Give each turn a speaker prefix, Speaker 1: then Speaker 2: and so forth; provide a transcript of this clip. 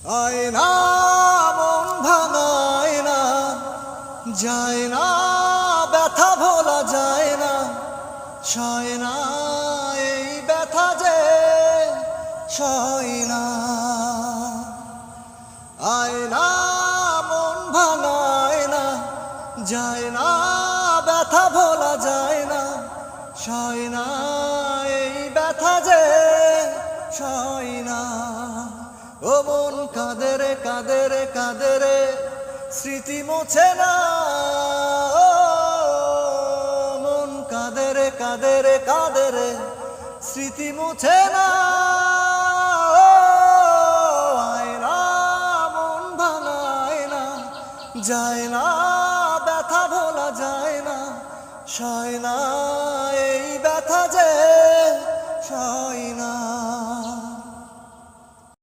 Speaker 1: আয়না মন ভাঙায় না, যায় না ব্যথা ভোলা যায় না, সয় না এই ব্যথা যে সয় না। আয়না মন ভাঙায় না, যায় না ব্যথা ভোলা যায় না, সয় না এই ব্যথা যে সয় না। ও মন কাঁদে রে কাঁদে রে কাঁদে রে, স্মৃতি মোছে না। ও মন কাঁদে রে কাঁদে রে কাঁদে রে, স্মৃতি মোছে না। আয়না মন ভাঙায় না, যায় না ব্যথা ভোলা যায় না, সয় না